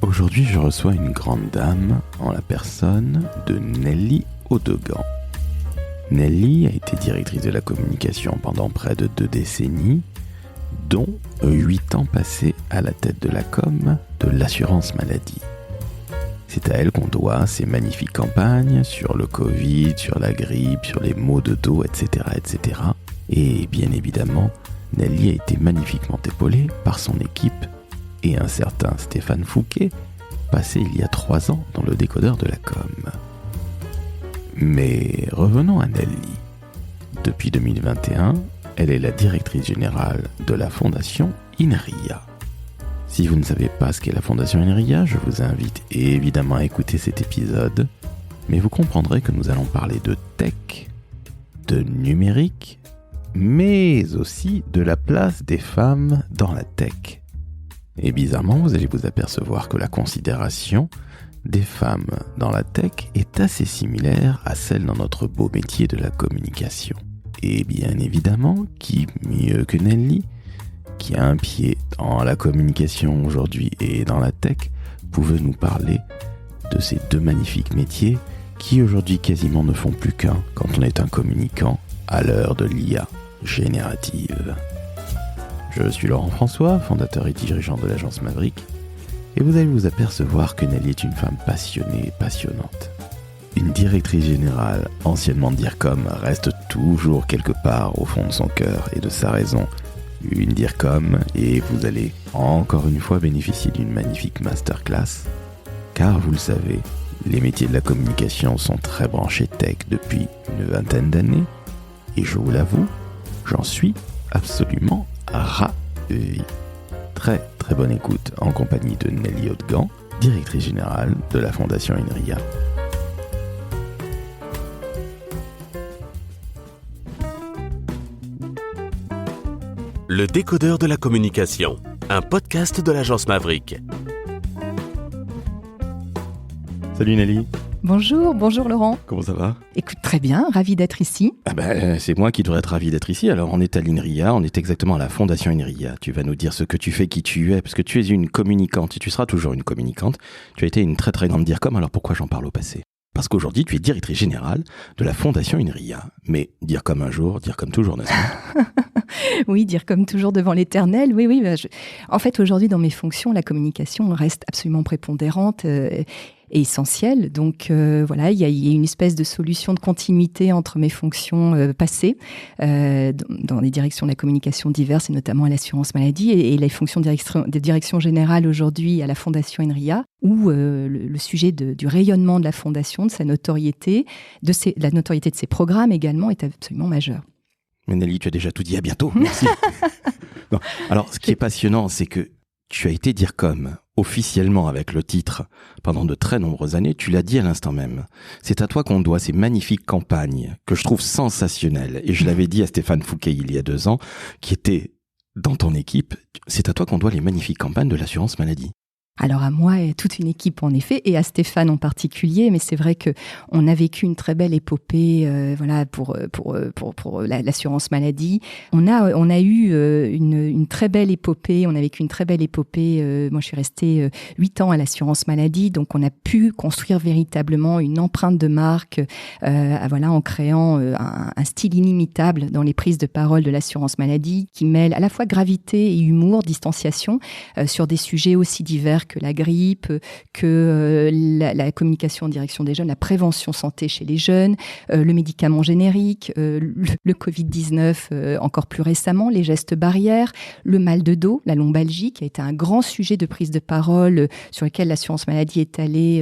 Aujourd'hui, je reçois une grande dame en la personne de Nelly Audegan. Nelly a été directrice de la communication pendant près de 2 décennies, dont 8 ans passés à la tête de la com de l'assurance maladie. C'est à elle qu'on doit ces magnifiques campagnes sur le Covid, sur la grippe, sur les maux de dos, etc., etc. Et bien évidemment, Nelly a été magnifiquement épaulée par son équipe et un certain Stéphane Fouquet, passé il y a 3 ans dans le décodeur de la com. Mais revenons à Nelly. Depuis 2021, elle est la directrice générale de la Fondation INRIA. Si vous ne savez pas ce qu'est la Fondation INRIA, je vous invite évidemment à écouter cet épisode, mais vous comprendrez que nous allons parler de tech, de numérique, mais aussi de la place des femmes dans la tech. Et bizarrement, vous allez vous apercevoir que la considération des femmes dans la tech est assez similaire à celle dans notre beau métier de la communication. Et bien évidemment, qui mieux que Nelly, qui a un pied dans la communication aujourd'hui et dans la tech, pouvait nous parler de ces 2 magnifiques métiers qui aujourd'hui quasiment ne font plus qu'un quand on est un communicant à l'heure de l'IA générative. Je suis Laurent François, fondateur et dirigeant de l'agence Maverick, et vous allez vous apercevoir que Nelly est une femme passionnée et passionnante. Une directrice générale, anciennement DIRCOM, reste toujours quelque part au fond de son cœur et de sa raison une DIRCOM, et vous allez encore une fois bénéficier d'une magnifique masterclass, car vous le savez, les métiers de la communication sont très branchés tech depuis une 20aine d'années, et je vous l'avoue, j'en suis absolument ravi. Très très bonne écoute en compagnie de Nelly Audegan, directrice générale de la Fondation INRIA. Le décodeur de la communication, un podcast de l'agence Maverick. Salut Nelly. Bonjour Laurent. Comment ça va ? Écoute, très bien, ravi d'être ici. C'est moi qui devrais être ravi d'être ici. Alors on est à l'INRIA, on est exactement à la Fondation INRIA. Tu vas nous dire ce que tu fais, qui tu es, parce que tu es une communicante et tu seras toujours une communicante. Tu as été une très très grande DIRCOM, alors pourquoi j'en parle au passé ? Parce qu'aujourd'hui, tu es directrice générale de la Fondation INRIA. Mais dire comme un jour, dire comme toujours, n'est-ce pas ? Oui, dire comme toujours devant l'éternel. Oui. En fait, aujourd'hui, dans mes fonctions, la communication reste absolument prépondérante et essentielle. Donc voilà, il y a une espèce de solution de continuité entre mes fonctions passées dans les directions de la communication diverses et notamment à l'assurance maladie et les fonctions de direction générale aujourd'hui à la Fondation INRIA, où le sujet du rayonnement de la Fondation, de sa notoriété, la notoriété de ses programmes également est absolument majeur. Mais Nelly, tu as déjà tout dit, à bientôt, merci. Non. Alors, ce qui est passionnant, c'est que tu as été DIRCOM officiellement avec le titre pendant de très nombreuses années, tu l'as dit à l'instant même. C'est à toi qu'on doit ces magnifiques campagnes que je trouve sensationnelles. Et je l'avais dit à Stéphane Fouquet il y a 2 ans, qui était dans ton équipe, c'est à toi qu'on doit les magnifiques campagnes de l'assurance maladie. Alors à moi et à toute une équipe en effet, et à Stéphane en particulier, mais c'est vrai que on a vécu une très belle épopée, pour l'assurance maladie. On a eu une très belle épopée, on a vécu une très belle épopée. Moi, je suis restée 8 ans à l'assurance maladie, donc on a pu construire véritablement une empreinte de marque, en créant un style inimitable dans les prises de parole de l'assurance maladie, qui mêle à la fois gravité et humour, distanciation, sur des sujets aussi divers que la grippe, que la communication en direction des jeunes, la prévention santé chez les jeunes, le médicament générique, le Covid-19 encore plus récemment, les gestes barrières, le mal de dos, la lombalgie, qui a été un grand sujet de prise de parole sur lequel l'assurance maladie est allée,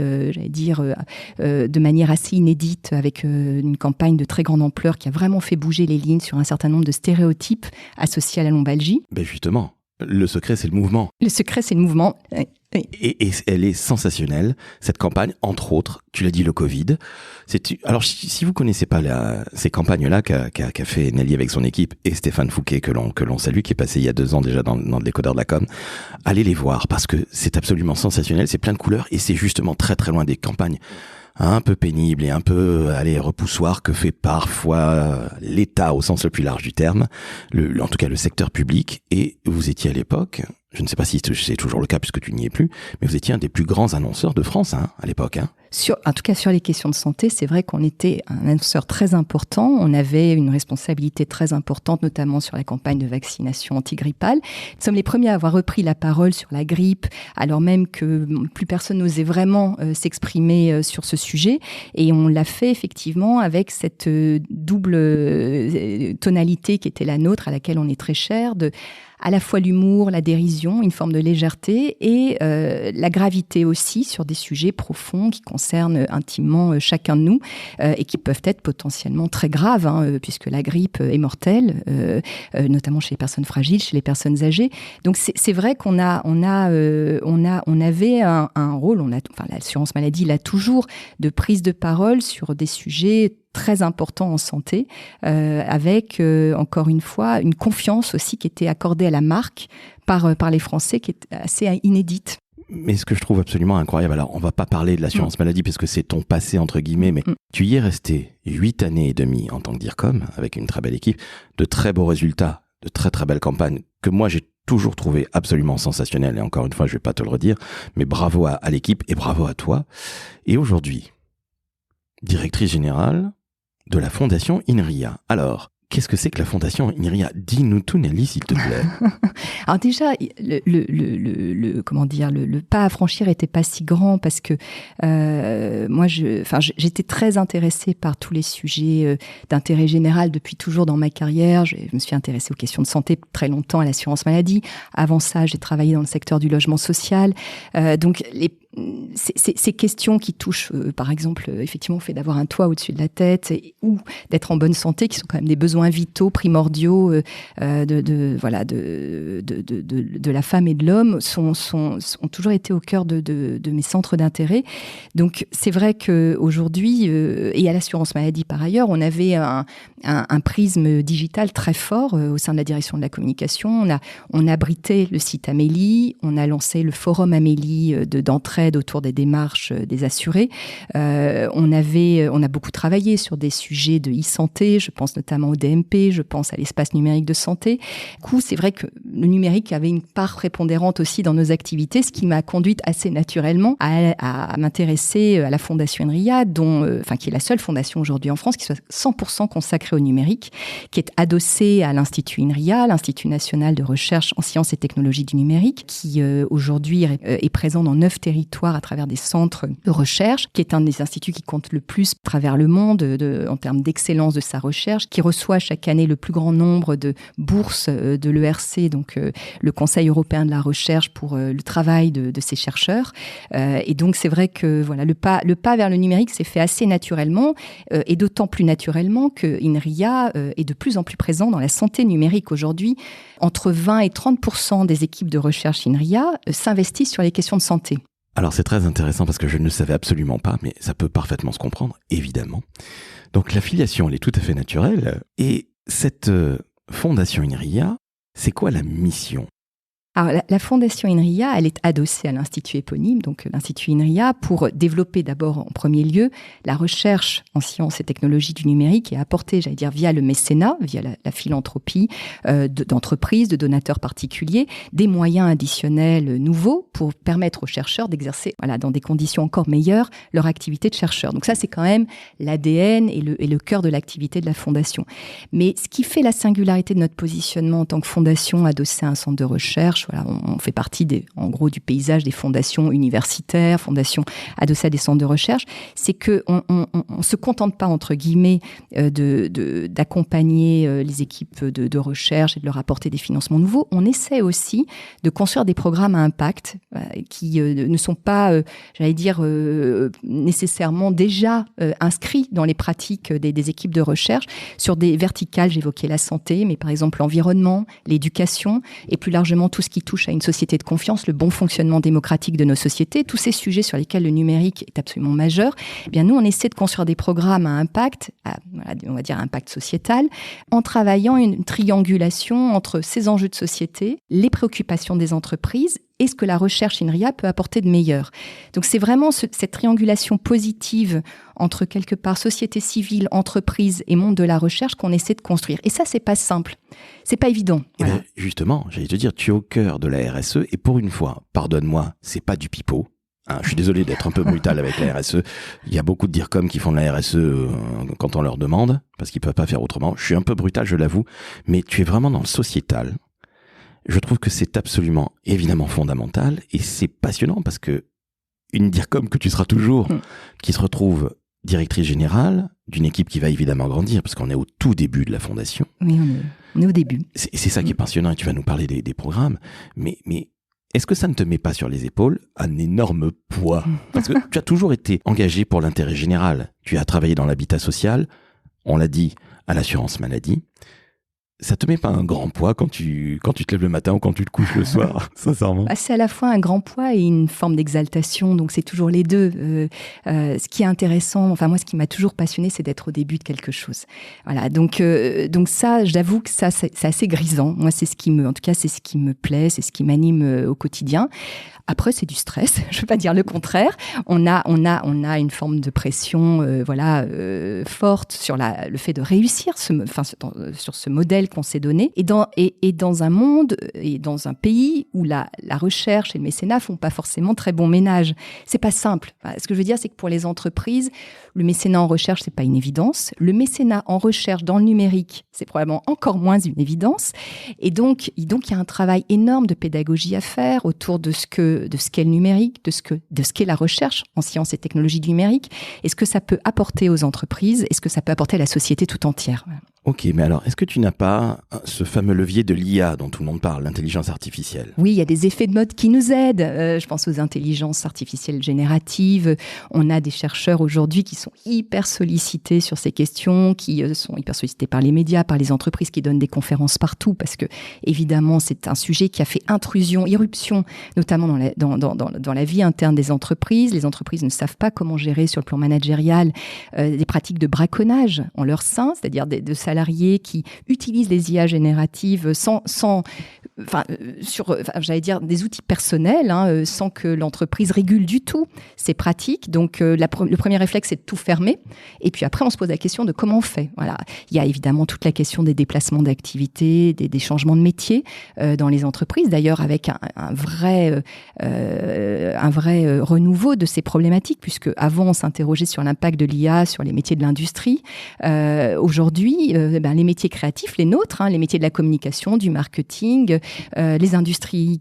de manière assez inédite, avec une campagne de très grande ampleur qui a vraiment fait bouger les lignes sur un certain nombre de stéréotypes associés à la lombalgie. Ben justement, le secret, c'est le mouvement. Le secret, c'est le mouvement. Oui. Et elle est sensationnelle, cette campagne, entre autres, tu l'as dit, le Covid. Alors, si vous connaissez pas ces campagnes-là qu'a fait Nelly avec son équipe et Stéphane Fouquet, que l'on salue, qui est passé il y a 2 ans déjà dans le décodeur de la com, allez les voir, parce que c'est absolument sensationnel, c'est plein de couleurs, et c'est justement très très loin des campagnes un peu pénible et un peu repoussoir que fait parfois l'État au sens le plus large du terme, en tout cas le secteur public. Et vous étiez à l'époque je ne sais pas si c'est toujours le cas puisque tu n'y es plus, mais vous étiez un des plus grands annonceurs de France à l'époque. En tout cas, sur les questions de santé, c'est vrai qu'on était un annonceur très important. On avait une responsabilité très importante, notamment sur la campagne de vaccination antigrippale. Nous sommes les premiers à avoir repris la parole sur la grippe, alors même que plus personne n'osait vraiment s'exprimer sur ce sujet. Et on l'a fait effectivement avec cette double tonalité qui était la nôtre, à laquelle on est très cher, de à la fois l'humour, la dérision, une forme de légèreté et la gravité aussi sur des sujets profonds qui concernent intimement chacun de nous et qui peuvent être potentiellement très graves, puisque la grippe est mortelle, notamment chez les personnes fragiles, chez les personnes âgées. Donc c'est vrai qu'on avait un rôle, l'assurance maladie l'a toujours, de prise de parole sur des sujets très important en santé, avec, encore une fois, une confiance aussi qui était accordée à la marque par les Français, qui est assez inédite. Mais ce que je trouve absolument incroyable, alors on va pas parler de l'assurance maladie parce que c'est ton passé entre guillemets, mais tu y es resté 8 années et demie en tant que DIRCOM, avec une très belle équipe, de très beaux résultats, de très très belles campagnes, que moi j'ai toujours trouvé absolument sensationnelles, et encore une fois je vais pas te le redire, mais bravo à l'équipe et bravo à toi. Et aujourd'hui, directrice générale de la Fondation INRIA. Alors, qu'est-ce que c'est que la Fondation INRIA ? Dis-nous tout, Nelly, s'il te plaît. Alors déjà, le pas à franchir était pas si grand parce que moi, j'étais très intéressée par tous les sujets d'intérêt général depuis toujours dans ma carrière. Je me suis intéressée aux questions de santé très longtemps, à l'assurance maladie. Avant ça, j'ai travaillé dans le secteur du logement social. Donc, ces questions qui touchent, par exemple, effectivement, le fait d'avoir un toit au-dessus de la tête ou d'être en bonne santé, qui sont quand même des besoins vitaux, primordiaux de la femme et de l'homme, ont toujours été au cœur de mes centres d'intérêt. Donc, c'est vrai qu'aujourd'hui, et à l'assurance maladie par ailleurs, on avait un prisme digital très fort au sein de la direction de la communication. On abritait le site Amélie, on a lancé le forum Amélie d'entraide autour des démarches des assurés. On a beaucoup travaillé sur des sujets de e-santé, je pense notamment au DMP, je pense à l'espace numérique de santé. Du coup, c'est vrai que le numérique avait une part prépondérante aussi dans nos activités, ce qui m'a conduite assez naturellement à m'intéresser à la Fondation INRIA, qui est la seule fondation aujourd'hui en France qui soit 100% consacrée au numérique, qui est adossée à l'Institut INRIA, l'Institut national de recherche en sciences et technologies du numérique, qui aujourd'hui est présent dans 9 territoires à travers des centres de recherche, qui est un des instituts qui compte le plus à travers le monde en termes d'excellence de sa recherche, qui reçoit chaque année le plus grand nombre de bourses de l'ERC, donc le Conseil européen de la recherche, pour le travail de ses chercheurs. Et donc c'est vrai que le pas vers le numérique s'est fait assez naturellement, et d'autant plus naturellement que INRIA est de plus en plus présent dans la santé numérique aujourd'hui. Entre 20 et 30% des équipes de recherche INRIA s'investissent sur les questions de santé. Alors c'est très intéressant parce que je ne le savais absolument pas, mais ça peut parfaitement se comprendre, évidemment. Donc la filiation, elle est tout à fait naturelle. Et cette Fondation INRIA, c'est quoi la mission ? Alors, la Fondation INRIA, elle est adossée à l'Institut éponyme, donc l'Institut INRIA, pour développer d'abord en premier lieu la recherche en sciences et technologies du numérique et apporter, via le mécénat, via la philanthropie d'entreprises, de donateurs particuliers, des moyens additionnels nouveaux pour permettre aux chercheurs d'exercer, dans des conditions encore meilleures, leur activité de chercheur. Donc ça, c'est quand même l'ADN et le cœur de l'activité de la Fondation. Mais ce qui fait la singularité de notre positionnement en tant que fondation adossée à un centre de recherche, on fait partie du paysage des fondations universitaires, fondations adossées à des centres de recherche, c'est qu'on ne se contente pas, entre guillemets, d'accompagner les équipes de recherche et de leur apporter des financements nouveaux. On essaie aussi de construire des programmes à impact qui ne sont pas, nécessairement déjà inscrits dans les pratiques des équipes de recherche sur des verticales. J'évoquais la santé, mais par exemple l'environnement, l'éducation et plus largement tout ce qui touche à une société de confiance, le bon fonctionnement démocratique de nos sociétés, tous ces sujets sur lesquels le numérique est absolument majeur. Eh bien, nous, on essaie de construire des programmes à impact, on va dire impact sociétal, en travaillant une triangulation entre ces enjeux de société, les préoccupations des entreprises et ce que la recherche INRIA peut apporter de meilleur. Donc c'est vraiment cette triangulation positive entre quelque part société civile, entreprise et monde de la recherche qu'on essaie de construire. Et ça, c'est pas simple. C'est pas évident. Voilà. Ben, justement, j'allais te dire, tu es au cœur de la RSE et pour une fois, pardonne-moi, c'est pas du pipeau. Je suis désolé d'être un peu brutal avec la RSE. Il y a beaucoup de DIRCOM qui font de la RSE quand on leur demande, parce qu'ils peuvent pas faire autrement. Je suis un peu brutal, je l'avoue, mais tu es vraiment dans le sociétal. Je trouve que c'est absolument, évidemment fondamental et c'est passionnant parce que une DIRCOM que tu seras toujours, qui se retrouve directrice générale d'une équipe qui va évidemment grandir parce qu'on est au tout début de la fondation. Oui, on est au début. C'est ça qui est passionnant et tu vas nous parler des programmes, mais est-ce que ça ne te met pas sur les épaules un énorme poids? Parce que tu as toujours été engagé pour l'intérêt général. Tu as travaillé dans l'habitat social, on l'a dit, à l'assurance maladie. Ça te met pas un grand poids quand tu te lèves le matin ou quand tu te couches le soir, sincèrement? C'est à la fois un grand poids et une forme d'exaltation, donc c'est toujours les deux. Ce qui est intéressant, enfin moi ce qui m'a toujours passionné, c'est d'être au début de quelque chose. Voilà, donc ça, j'avoue que ça c'est assez grisant. Moi c'est ce qui me plaît, c'est ce qui m'anime au quotidien. Après, c'est du stress. Je ne veux pas dire le contraire. On a une forme de pression, forte sur le fait de réussir sur ce modèle qu'on s'est donné. Et dans un monde et dans un pays où la recherche et le mécénat font pas forcément très bon ménage. C'est pas simple. Enfin, ce que je veux dire, c'est que pour les entreprises, le mécénat en recherche, c'est pas une évidence. Le mécénat en recherche dans le numérique, c'est probablement encore moins une évidence. Et donc, il y a un travail énorme de pédagogie à faire autour de ce qu'est le numérique, de ce qu'est la recherche en sciences et technologies du numérique, et ce que ça peut apporter aux entreprises, et ce que ça peut apporter à la société tout entière. Voilà. Ok, mais alors, est-ce que tu n'as pas ce fameux levier de l'IA dont tout le monde parle, l'intelligence artificielle? Oui, il y a des effets de mode qui nous aident. Je pense aux intelligences artificielles génératives. On a des chercheurs aujourd'hui qui sont hyper sollicités sur ces questions, qui sont hyper sollicités par les médias, par les entreprises qui donnent des conférences partout, parce que, évidemment, c'est un sujet qui a fait irruption, notamment dans la vie interne des entreprises. Les entreprises ne savent pas comment gérer sur le plan managérial des pratiques de braconnage en leur sein, c'est-à-dire de salariés qui utilisent les IA génératives j'allais dire des outils personnels, sans que l'entreprise régule du tout ces pratiques. Donc, le premier réflexe, c'est de tout fermer. Et puis après, on se pose la question de comment on fait. Voilà. Il y a évidemment toute la question des déplacements d'activité, des changements de métier dans les entreprises. D'ailleurs, avec un vrai renouveau de ces problématiques, puisque avant, on s'interrogeait sur l'impact de l'IA sur les métiers de l'industrie. Aujourd'hui, les métiers créatifs, les nôtres, les métiers de la communication, du marketing, les industries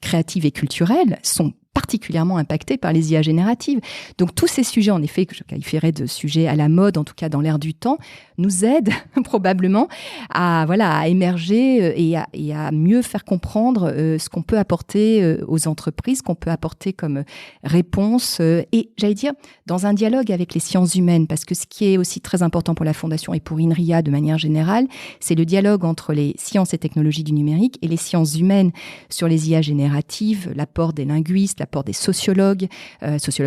créatives et culturelles sont particulièrement impactés par les IA génératives. Donc tous ces sujets, en effet, que je qualifierais de sujets à la mode, en tout cas dans l'air du temps, nous aident probablement à émerger et à mieux faire comprendre ce qu'on peut apporter aux entreprises, qu'on peut apporter comme réponse, et j'allais dire dans un dialogue avec les sciences humaines, parce que ce qui est aussi très important pour la Fondation et pour INRIA de manière générale, c'est le dialogue entre les sciences et technologies du numérique et les sciences humaines sur les IA génératives, l'apport des linguistes, l'apport des sociologues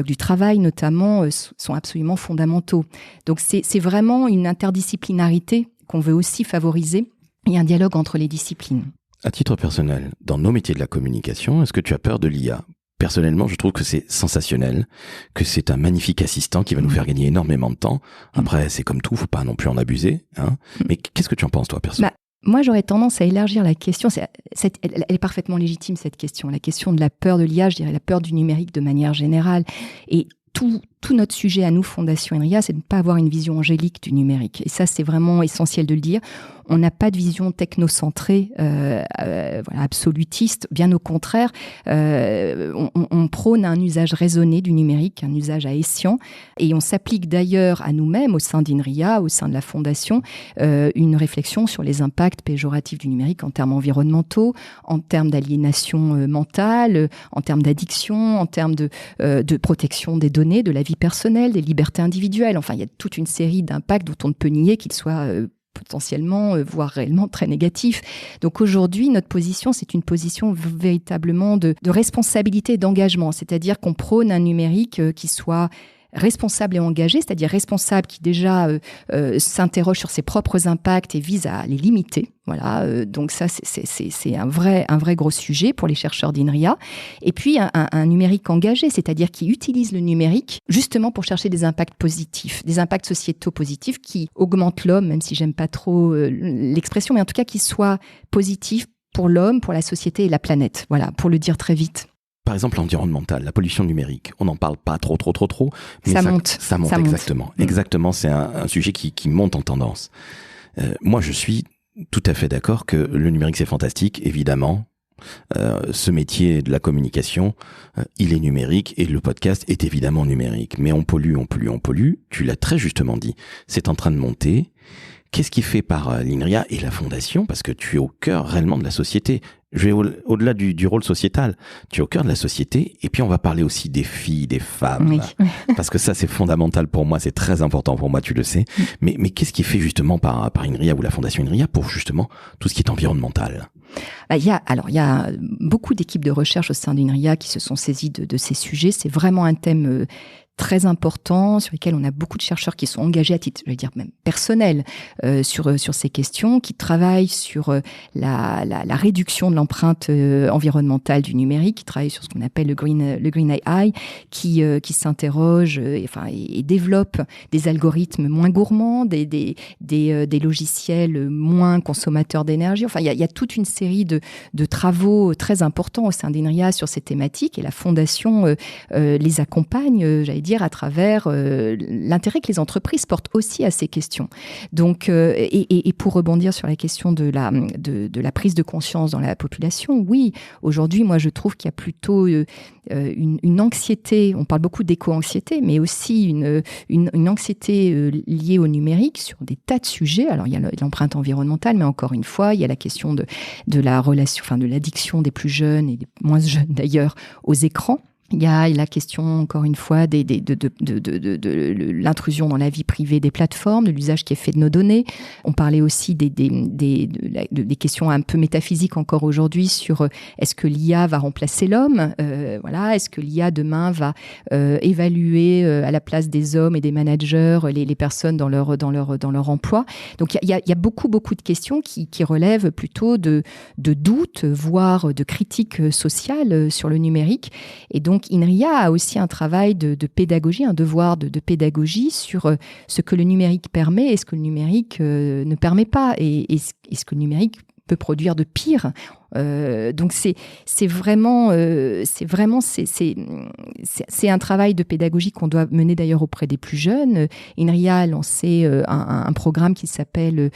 du travail notamment, sont absolument fondamentaux. Donc c'est vraiment une interdisciplinarité qu'on veut aussi favoriser et un dialogue entre les disciplines. À titre personnel, dans nos métiers de la communication, est-ce que tu as peur de l'IA ? Personnellement, je trouve que c'est sensationnel, que c'est un magnifique assistant qui va nous faire gagner énormément de temps. Après, c'est comme tout, faut pas non plus en abuser. Mais qu'est-ce que tu en penses, toi, perso ? Moi, j'aurais tendance à élargir la question. Elle est parfaitement légitime, cette question. La question de la peur de l'IA, je dirais la peur du numérique de manière générale. Et tout notre sujet à nous, Fondation INRIA, c'est de ne pas avoir une vision angélique du numérique. Et ça, c'est vraiment essentiel de le dire. On n'a pas de vision technocentrée, absolutiste. Bien au contraire, on prône un usage raisonné du numérique, un usage à escient. Et on s'applique d'ailleurs à nous-mêmes, au sein d'INRIA, au sein de la Fondation, une réflexion sur les impacts péjoratifs du numérique en termes environnementaux, en termes d'aliénation mentale, en termes d'addiction, en termes de protection des données, de la vie personnelle, des libertés individuelles. Enfin, il y a toute une série d'impacts dont on ne peut nier qu'ils soient potentiellement, voire réellement très négatifs. Donc aujourd'hui, notre position, c'est une position véritablement de responsabilité et d'engagement. C'est-à-dire qu'on prône un numérique qui soit responsable et engagé, c'est-à-dire responsable qui déjà s'interroge sur ses propres impacts et vise à les limiter. Voilà, donc ça, c'est un vrai gros sujet pour les chercheurs d'INRIA. Et puis, un numérique engagé, c'est-à-dire qui utilise le numérique justement pour chercher des impacts positifs, des impacts sociétaux positifs qui augmentent l'homme, même si j'aime pas trop l'expression, mais en tout cas qui soient positifs pour l'homme, pour la société et la planète. Voilà, pour le dire très vite. Par exemple, l'environnemental, la pollution numérique, on n'en parle pas trop, mais ça monte, exactement. Exactement, c'est un sujet qui monte en tendance. Moi, je suis tout à fait d'accord que le numérique, c'est fantastique, évidemment. Ce métier de la communication, il est numérique et le podcast est évidemment numérique. Mais on pollue. Tu l'as très justement dit. C'est en train de monter. Qu'est-ce qui fait par l'INRIA et la Fondation? Parce que tu es au cœur réellement de la société. Je vais au-delà du rôle sociétal. Tu es au cœur de la société. Et puis, on va parler aussi des filles, des femmes. Oui. Parce que ça, c'est fondamental pour moi. C'est très important pour moi, tu le sais. Mais qu'est-ce qui est fait justement par INRIA ou la Fondation INRIA pour justement tout ce qui est environnemental? Il y a beaucoup d'équipes de recherche au sein d'INRIA qui se sont saisies de ces sujets. C'est vraiment un thème très important, sur lesquels on a beaucoup de chercheurs qui sont engagés à titre, je vais dire même personnel, sur ces questions, qui travaillent sur la réduction de l'empreinte environnementale du numérique, qui travaillent sur ce qu'on appelle le Green AI, qui s'interroge et développe des algorithmes moins gourmands, des logiciels moins consommateurs d'énergie. Enfin, il y a toute une série de travaux très importants au sein d'INRIA sur ces thématiques, et la Fondation les accompagne, j'allais dire, à travers l'intérêt que les entreprises portent aussi à ces questions. Donc, et pour rebondir sur la question de la prise de conscience dans la population, oui, aujourd'hui, moi, je trouve qu'il y a plutôt une anxiété, on parle beaucoup d'éco-anxiété, mais aussi une anxiété liée au numérique sur des tas de sujets. Alors, il y a l'empreinte environnementale, mais encore une fois, il y a la question de la relation, enfin, de l'addiction des plus jeunes et des moins jeunes d'ailleurs aux écrans. Il y a la question, encore une fois, de l'intrusion dans la vie privée des plateformes, de l'usage qui est fait de nos données. On parlait aussi des questions un peu métaphysiques encore aujourd'hui sur est-ce que l'IA va remplacer l'homme ? Est-ce que l'IA demain va évaluer à la place des hommes et des managers les personnes dans leur emploi ? Donc il y a beaucoup de questions qui relèvent plutôt de doutes, voire de critiques sociales sur le numérique. Et donc INRIA a aussi un travail de pédagogie, un devoir de pédagogie sur ce que le numérique permet et ce que le numérique ne permet pas, et ce que le numérique peut produire de pire. Donc c'est un travail de pédagogie qu'on doit mener d'ailleurs auprès des plus jeunes. INRIA a lancé un programme qui s'appelle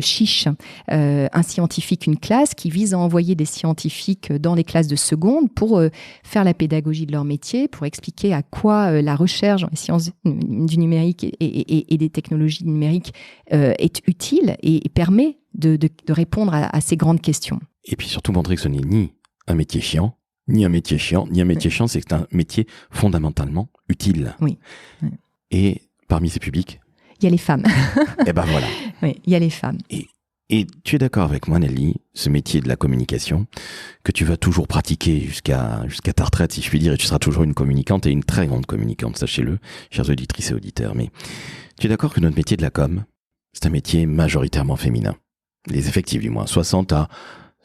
Chiche, un scientifique, une classe, qui vise à envoyer des scientifiques dans les classes de seconde pour faire la pédagogie de leur métier, pour expliquer à quoi la recherche dans les sciences du numérique et des technologies numériques est utile et permet de répondre à ces grandes questions. Et puis surtout montrer que ce n'est ni un métier chiant, c'est un métier fondamentalement utile. Oui. Et parmi ces publics, il y a les femmes. Et ben voilà. Oui, il y a les femmes. Et tu es d'accord avec moi, Nelly, ce métier de la communication, que tu vas toujours pratiquer jusqu'à ta retraite, si je puis dire, et tu seras toujours une communicante, et une très grande communicante, sachez-le, chères auditrices et auditeurs. Mais tu es d'accord que notre métier de la com, c'est un métier majoritairement féminin. Les effectifs, du moins, 60 à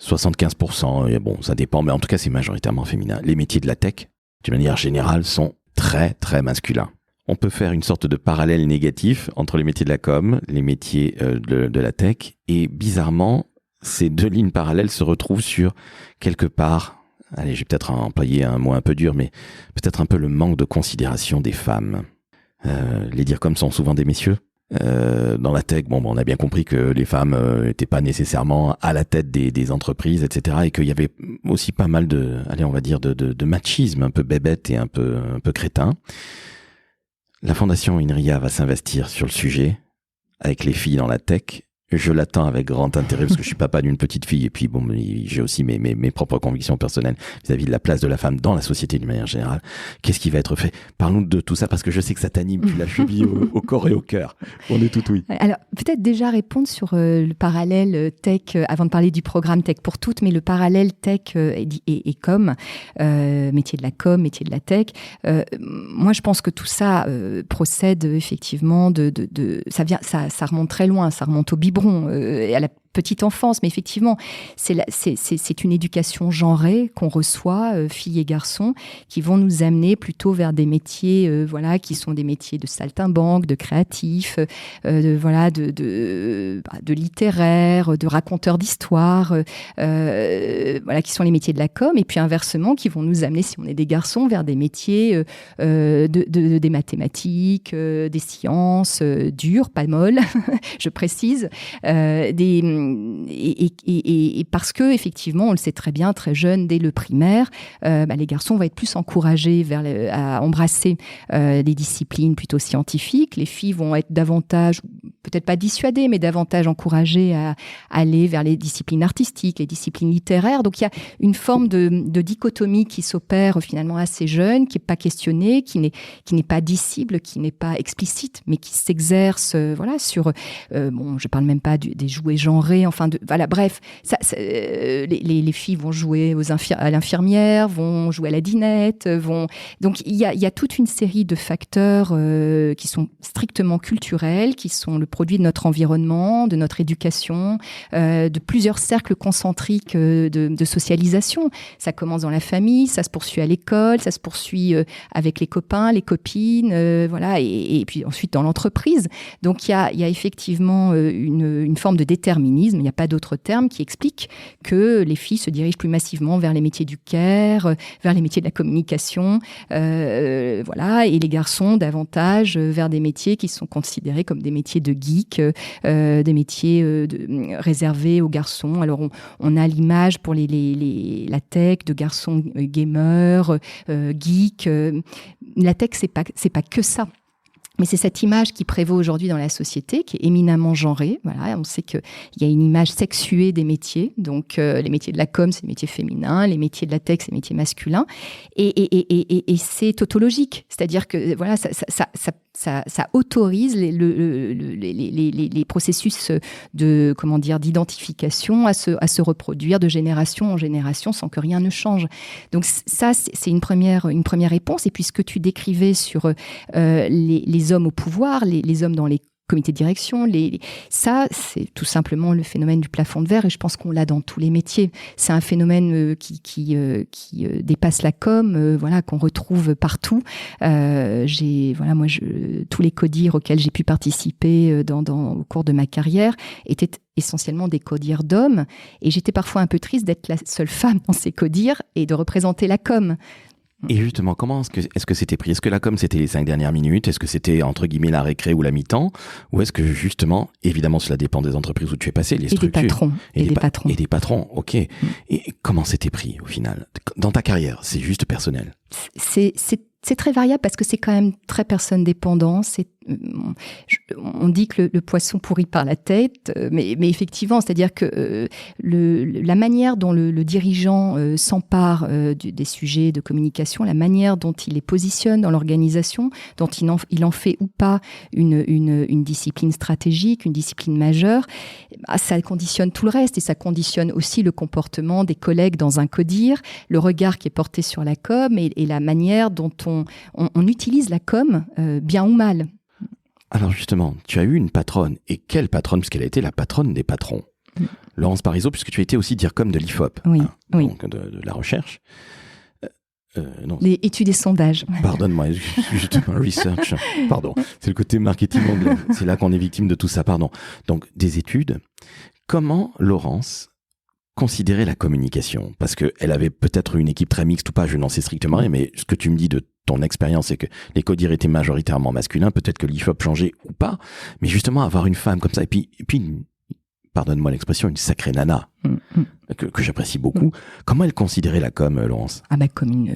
75%, et bon, ça dépend, mais en tout cas, c'est majoritairement féminin. Les métiers de la tech, de manière générale, sont très, très masculins. On peut faire une sorte de parallèle négatif entre les métiers de la com, les métiers de la tech, et bizarrement, ces deux lignes parallèles se retrouvent sur, quelque part, allez, je vais peut-être employer un mot un peu dur, mais peut-être un peu le manque de considération des femmes. Les DIRCOM sont souvent des messieurs. Dans la tech, on a bien compris que les femmes n'étaient pas nécessairement à la tête des entreprises, etc. Et qu'il y avait aussi pas mal de machisme un peu bébête et un peu crétin. La Fondation INRIA va s'investir sur le sujet avec les filles dans la tech. Je l'attends avec grand intérêt parce que je suis papa d'une petite fille et puis bon, j'ai aussi mes propres convictions personnelles vis-à-vis de la place de la femme dans la société d'une manière générale. Qu'est-ce qui va être fait? Parlons de tout ça parce que je sais que ça t'anime, tu l'as chevillé au corps et au cœur. On est tout oui. Alors, peut-être déjà répondre sur le parallèle tech, avant de parler du programme Tech pour toutes, mais le parallèle tech et com, métier de la com, métier de la tech. Moi, je pense que tout ça procède effectivement ça remonte très loin, ça remonte au biberon, à la petite enfance, mais effectivement, c'est une éducation genrée qu'on reçoit, filles et garçons, qui vont nous amener plutôt vers des métiers, qui sont des métiers de saltimbanque, de créatifs, de littéraires, de raconteurs d'histoires, qui sont les métiers de la com, et puis inversement, qui vont nous amener, si on est des garçons, vers des métiers des mathématiques, des sciences dures, pas molles, je précise, et parce que effectivement, on le sait très bien, très jeune, dès le primaire, les garçons vont être plus encouragés à embrasser des disciplines plutôt scientifiques. Les filles vont être davantage, peut-être pas dissuadées, mais davantage encouragées à aller vers les disciplines artistiques, les disciplines littéraires. Donc il y a une forme de dichotomie qui s'opère finalement assez jeune, qui n'est pas questionnée, qui n'est pas dissible, qui n'est pas explicite, mais qui s'exerce sur... je parle même pas des jouets genrés, bref, les filles vont jouer à l'infirmière, vont jouer à la dinette, donc il y a toute une série de facteurs qui sont strictement culturels, qui sont le produit de notre environnement, de notre éducation, de plusieurs cercles concentriques de socialisation. Ça commence dans la famille, ça se poursuit à l'école, ça se poursuit avec les copains, les copines, et puis ensuite dans l'entreprise. Donc il y a effectivement une forme de déterminisme, il n'y a pas d'autre terme, qui explique que les filles se dirigent plus massivement vers les métiers du care, vers les métiers de la communication, et les garçons davantage vers des métiers qui sont considérés comme des métiers de geek, des métiers réservés aux garçons. Alors on a l'image pour la tech de garçons gamers, geeks. La tech, c'est pas que ça. Mais c'est cette image qui prévaut aujourd'hui dans la société, qui est éminemment genrée. Voilà, on sait qu'il y a une image sexuée des métiers. Donc, les métiers de la com, c'est les métiers féminins. Les métiers de la tech, c'est les métiers masculins. Et c'est tautologique. C'est-à-dire que ça autorise les processus d'identification à se reproduire de génération en génération sans que rien ne change. Donc ça, c'est une première réponse. Et puis ce que tu décrivais sur les hommes au pouvoir, les hommes dans les comités de direction, ça, c'est tout simplement le phénomène du plafond de verre, et je pense qu'on l'a dans tous les métiers. C'est un phénomène qui dépasse la com, qu'on retrouve partout. Tous les codires auxquels j'ai pu participer au cours de ma carrière étaient essentiellement des codires d'hommes, et j'étais parfois un peu triste d'être la seule femme dans ces codires et de représenter la com. Et justement, comment est-ce que c'était pris? Est-ce que la com, c'était les 5 dernières minutes? Est-ce que c'était, entre guillemets, la récré ou la mi-temps? Ou est-ce que, justement, évidemment, cela dépend des entreprises où tu es passé, les structures. Et des patrons. Et des patrons, ok. Et comment c'était pris, au final? Dans ta carrière, c'est juste personnel? C'est très variable parce que c'est quand même très personne dépendant. On dit que le poisson pourrit par la tête, mais effectivement, c'est-à-dire que la manière dont le dirigeant s'empare des sujets de communication, la manière dont il les positionne dans l'organisation, dont il en fait ou pas une discipline stratégique, une discipline majeure, ça conditionne tout le reste, et ça conditionne aussi le comportement des collègues dans un codir, le regard qui est porté sur la com et la manière dont on utilise la com, bien ou mal. Alors justement, tu as eu une patronne, et quelle patronne, puisqu'elle a été la patronne des patrons. Laurence Parisot, puisque tu as été aussi DIRCOM de l'IFOP, oui. Donc de la recherche. Non. Les études et sondages. Pardonne-moi, justement, research. Pardon, c'est le côté marketing anglais. C'est là qu'on est victime de tout ça, pardon. Donc, des études. Comment Laurence considérait la communication? Parce qu'elle avait peut-être une équipe très mixte ou pas, je n'en sais strictement rien, mais ce que tu me dis de ton expérience, c'est que les codires étaient majoritairement masculins, peut-être que l'IFOP changeait ou pas, mais justement avoir une femme comme ça, et puis pardonne-moi l'expression, une sacrée nana, que j'apprécie beaucoup. Comment elle considérait la com, Laurence ? Comme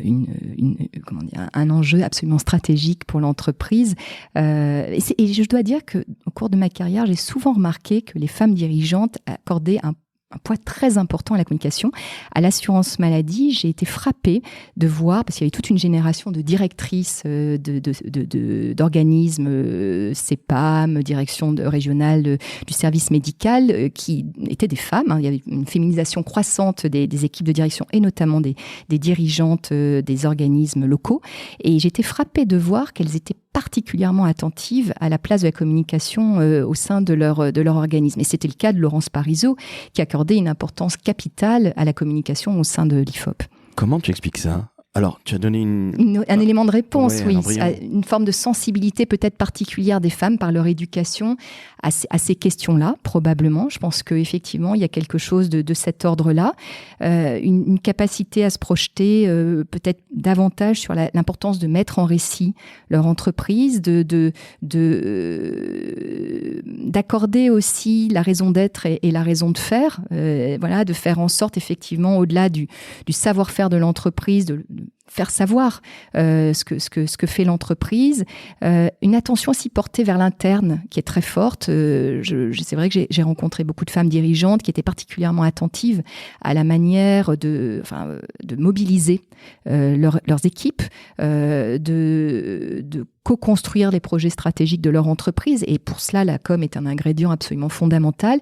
comment dire, un enjeu absolument stratégique pour l'entreprise. Et je dois dire qu'au cours de ma carrière, j'ai souvent remarqué que les femmes dirigeantes accordaient un poids très important à la communication. À l'assurance maladie, j'ai été frappée de voir, parce qu'il y avait toute une génération de directrices d'organismes, CEPAM, direction régionale du service médical, qui étaient des femmes. Il y avait une féminisation croissante des équipes de direction et notamment des dirigeantes des organismes locaux. Et j'ai été frappée de voir qu'elles étaient particulièrement attentives à la place de la communication au sein de leur organisme. Et c'était le cas de Laurence Parisot, qui accordait une importance capitale à la communication au sein de l'IFOP. Comment tu expliques ça ? Alors, tu as donné un élément de réponse, oui. Une forme de sensibilité peut-être particulière des femmes par leur éducation à ces questions-là, probablement. Je pense qu'effectivement, il y a quelque chose de cet ordre-là. Une capacité à se projeter peut-être davantage sur l'importance de mettre en récit leur entreprise, d'accorder aussi la raison d'être et la raison de faire. De faire en sorte, effectivement, au-delà du savoir-faire de l'entreprise, de faire savoir ce que fait l'entreprise. Une attention aussi portée vers l'interne qui est très forte. C'est vrai que j'ai rencontré beaucoup de femmes dirigeantes qui étaient particulièrement attentives à la manière de mobiliser leurs équipes, de co-construire les projets stratégiques de leur entreprise. Et pour cela, la com est un ingrédient absolument fondamental.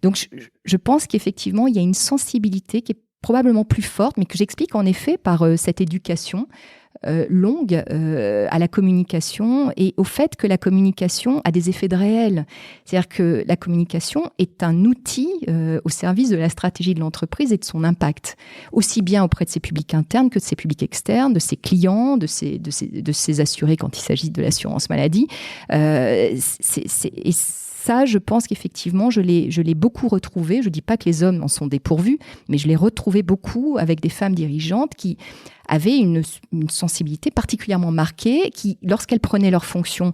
Donc, je pense qu'effectivement, il y a une sensibilité qui est probablement plus forte, mais que j'explique en effet par cette éducation longue à la communication et au fait que la communication a des effets de réel. C'est-à-dire que la communication est un outil au service de la stratégie de l'entreprise et de son impact, aussi bien auprès de ses publics internes que de ses publics externes, de ses clients, de ses assurés quand il s'agit de l'assurance maladie. Ça, je pense qu'effectivement, je l'ai beaucoup retrouvé. Je ne dis pas que les hommes en sont dépourvus, mais je l'ai retrouvé beaucoup avec des femmes dirigeantes qui avaient une sensibilité particulièrement marquée, qui, lorsqu'elles prenaient leurs fonctions,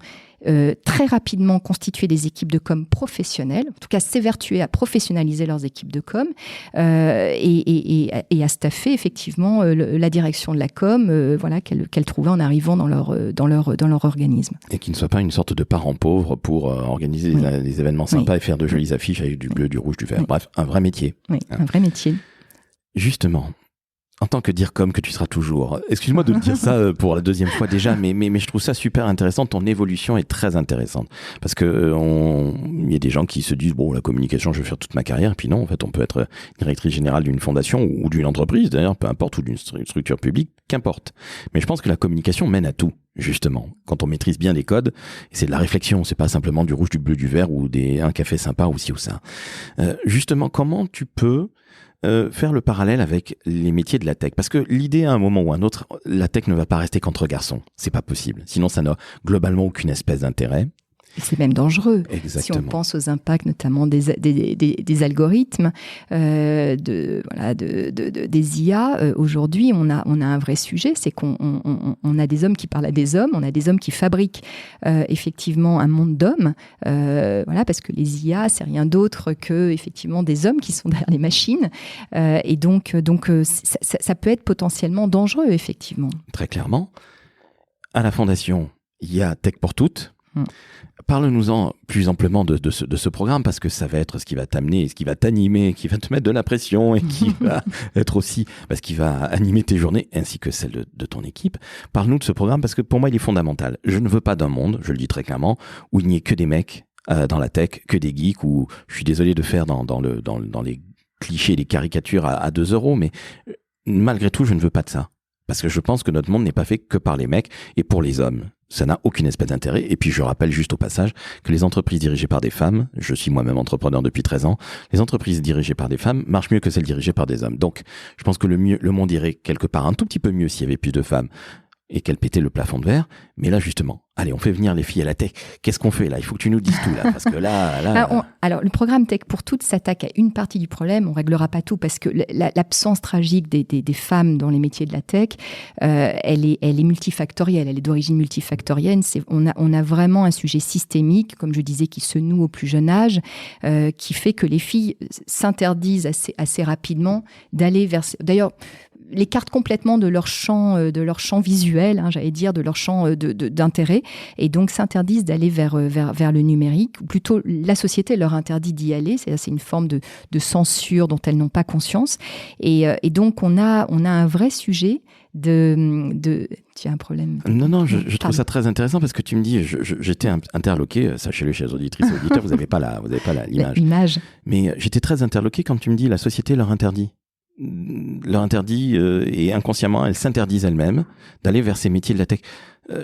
très rapidement constituaient des équipes de com professionnelles, en tout cas s'évertuaient à professionnaliser leurs équipes de com et à staffer effectivement la direction de la com qu'elles trouvaient en arrivant dans leur organisme. Et qui ne soit pas une sorte de parent pauvre pour organiser des événements sympas et faire de jolies affiches avec du bleu, du rouge, du vert. Bref, un vrai métier. Oui, un vrai métier. Justement, en tant que DIRCOM que tu seras toujours, excuse-moi de dire ça pour la deuxième fois déjà, mais je trouve ça super intéressant. Ton évolution est très intéressante parce que il y a des gens qui se disent la communication, je vais faire toute ma carrière. Et puis non, en fait, on peut être directrice générale d'une fondation ou d'une entreprise, d'ailleurs, peu importe, ou d'une structure publique, qu'importe. Mais je pense que la communication mène à tout. Justement, quand on maîtrise bien les codes, c'est de la réflexion, c'est pas simplement du rouge, du bleu, du vert ou un café sympa ou ci ou ça. Justement, comment tu peux faire le parallèle avec les métiers de la tech? Parce que l'idée, à un moment ou à un autre, la tech ne va pas rester qu'entre garçons. C'est pas possible. Sinon, ça n'a globalement aucune espèce d'intérêt. C'est même dangereux. Exactement. Si on pense aux impacts notamment des algorithmes, des IA, aujourd'hui on a un vrai sujet, c'est qu'on a des hommes qui parlent à des hommes, on a des hommes qui fabriquent effectivement un monde d'hommes, parce que les IA, c'est rien d'autre que effectivement des hommes qui sont derrière les machines, et donc ça peut être potentiellement dangereux, effectivement. Très clairement. À la Fondation, il y a Tech pour toutes. Parle-nous-en plus amplement de ce programme, parce que ça va être ce qui va t'amener, ce qui va t'animer, qui va te mettre de la pression et qui va être aussi ce qui va animer tes journées ainsi que celles de ton équipe. Parle-nous de ce programme parce que pour moi il est fondamental. Je ne veux pas d'un monde, je le dis très clairement, où il n'y ait que des mecs dans la tech, que des geeks, où je suis désolé de faire dans les clichés, les caricatures à 2 €, mais malgré tout je ne veux pas de ça. Parce que je pense que notre monde n'est pas fait que par les mecs et pour les hommes. Ça n'a aucune espèce d'intérêt. Et puis je rappelle juste au passage que les entreprises dirigées par des femmes, je suis moi-même entrepreneur depuis 13 ans, les entreprises dirigées par des femmes marchent mieux que celles dirigées par des hommes. Donc je pense que le monde irait quelque part un tout petit peu mieux s'il y avait plus de femmes et qu'elle pétait le plafond de verre. Mais là, justement, allez, on fait venir les filles à la tech. Qu'est-ce qu'on fait là ? Il faut que tu nous dises tout là, parce que là... Alors, le programme Tech pour toutes s'attaque à une partie du problème. On réglera pas tout parce que l'absence tragique des femmes dans les métiers de la tech, elle est multifactorielle. Elle est d'origine multifactorielle. On a vraiment un sujet systémique, comme je disais, qui se noue au plus jeune âge, qui fait que les filles s'interdisent assez rapidement d'aller vers... D'ailleurs, l'écartent complètement de leur champ visuel, j'allais dire, de leur champ d'intérêt, et donc s'interdisent d'aller vers le numérique, ou plutôt la société leur interdit d'y aller. C'est une forme de censure dont elles n'ont pas conscience, et donc on a un vrai sujet de... Tu as un problème? Non, je trouve ça très intéressant parce que tu me dis, j'étais interloqué, sachez-le, chers auditrices et auditeurs, vous n'avez pas l'image. Mais j'étais très interloqué quand tu me dis la société leur interdit et inconsciemment elles s'interdisent elles-mêmes d'aller vers ces métiers de la tech.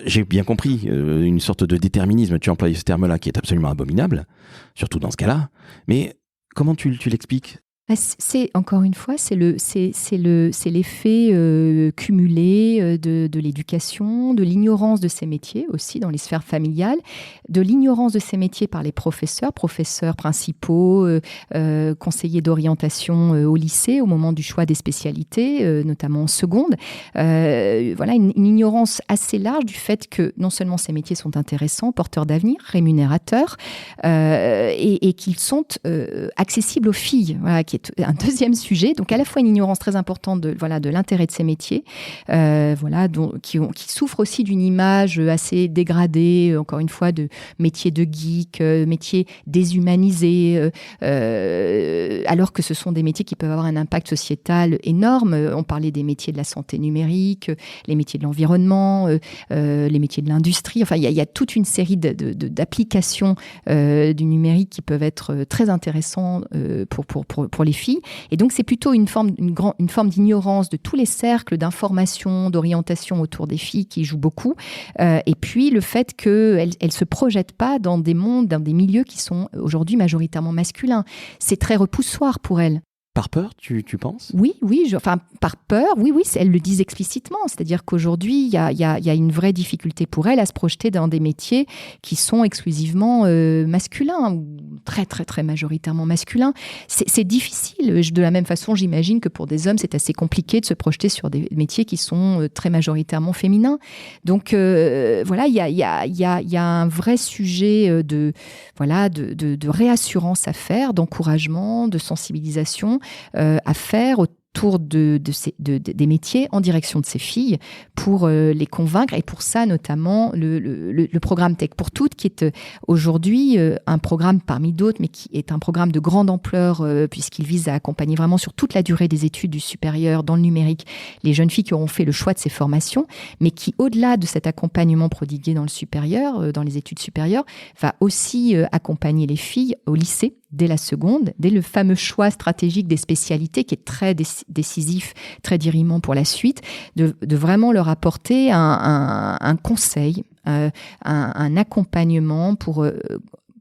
J'ai bien compris une sorte de déterminisme, tu emploies ce terme-là qui est absolument abominable, surtout dans ce cas-là. Mais comment tu l'expliques ? Encore une fois, c'est l'effet cumulé de l'éducation, de l'ignorance de ces métiers aussi dans les sphères familiales, de l'ignorance de ces métiers par les professeurs principaux, conseillers d'orientation au lycée au moment du choix des spécialités, notamment en seconde. Voilà, une ignorance assez large du fait que non seulement ces métiers sont intéressants, porteurs d'avenir, rémunérateurs, et qu'ils sont accessibles aux filles, voilà, qui est un deuxième sujet. Donc à la fois une ignorance très importante de l'intérêt de ces métiers, qui souffrent aussi d'une image assez dégradée, encore une fois, de métiers de geek, métiers déshumanisés, alors que ce sont des métiers qui peuvent avoir un impact sociétal énorme. On parlait des métiers de la santé numérique, les métiers de l'environnement, les métiers de l'industrie. Enfin, il y a toute une série d'applications du numérique qui peuvent être très intéressants pour les filles. Et donc, c'est plutôt une forme d'ignorance de tous les cercles d'information, d'orientation autour des filles qui jouent beaucoup. Et puis, le fait qu'elles ne se projettent pas dans des mondes, dans des milieux qui sont aujourd'hui majoritairement masculins. C'est très repoussoir pour elles. Par peur, tu penses ? Oui, par peur, oui, elles le disent explicitement. C'est-à-dire qu'aujourd'hui, il y a une vraie difficulté pour elles à se projeter dans des métiers qui sont exclusivement masculins, ou très, très, très majoritairement masculins. C'est difficile. De la même façon, j'imagine que pour des hommes, c'est assez compliqué de se projeter sur des métiers qui sont très majoritairement féminins. Donc, voilà, il y a un vrai sujet de réassurance à faire, d'encouragement, de sensibilisation à faire autour des métiers en direction de ces filles pour les convaincre. Et pour ça, notamment, le programme Tech pour toutes, qui est aujourd'hui un programme parmi d'autres, mais qui est un programme de grande ampleur, puisqu'il vise à accompagner vraiment sur toute la durée des études du supérieur dans le numérique les jeunes filles qui auront fait le choix de ces formations, mais qui, au-delà de cet accompagnement prodigué dans le supérieur, dans les études supérieures, va aussi accompagner les filles au lycée, dès la seconde, dès le fameux choix stratégique des spécialités qui est très décisif, très dirimant pour la suite, de vraiment leur apporter un conseil, un accompagnement pour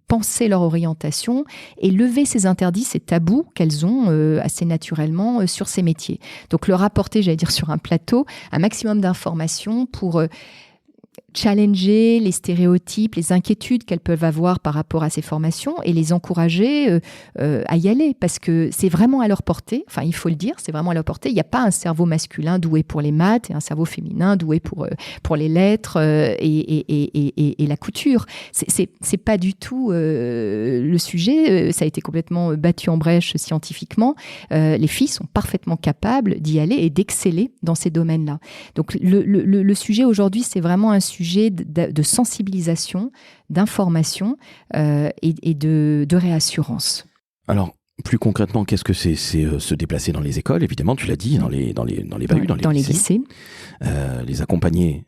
penser leur orientation et lever ces interdits, ces tabous qu'elles ont assez naturellement sur ces métiers. Donc leur apporter, j'allais dire sur un plateau, un maximum d'informations pour challenger les stéréotypes, les inquiétudes qu'elles peuvent avoir par rapport à ces formations et les encourager à y aller, parce que c'est vraiment à leur portée, enfin il faut le dire, c'est vraiment à leur portée. Il n'y a pas un cerveau masculin doué pour les maths et un cerveau féminin doué pour les lettres et la couture. C'est pas du tout le sujet, ça a été complètement battu en brèche scientifiquement. Les filles sont parfaitement capables d'y aller et d'exceller dans ces domaines-là. Donc le sujet aujourd'hui, c'est vraiment un sujet de sensibilisation, d'information et de réassurance. Alors, plus concrètement, qu'est-ce que c'est se déplacer dans les écoles, évidemment, tu l'as dit, dans les bahuts, dans les lycées. Les accompagner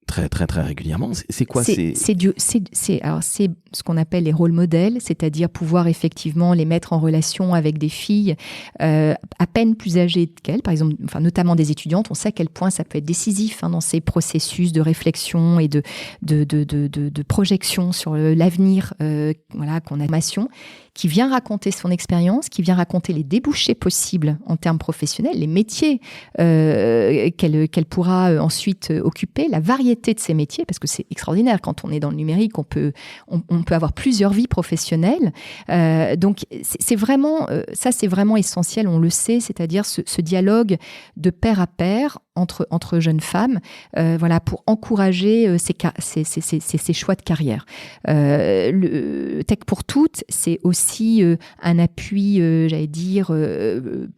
très, très, très régulièrement. C'est quoi c'est ce qu'on appelle les rôles modèles, c'est-à-dire pouvoir effectivement les mettre en relation avec des filles à peine plus âgées qu'elles, par exemple, notamment des étudiantes. On sait à quel point ça peut être décisif dans ces processus de réflexion et de projection sur l'avenir qu'on a formation. qui vient raconter son expérience, qui vient raconter les débouchés possibles en termes professionnels, les métiers qu'elle pourra ensuite occuper, la variété de ces métiers, parce que c'est extraordinaire quand on est dans le numérique, on peut avoir plusieurs vies professionnelles. Donc c'est vraiment ça, c'est vraiment essentiel, on le sait, c'est-à-dire ce dialogue de pair à pair entre jeunes femmes, pour encourager ces choix de carrière. Le Tech pour toutes, c'est aussi un appui,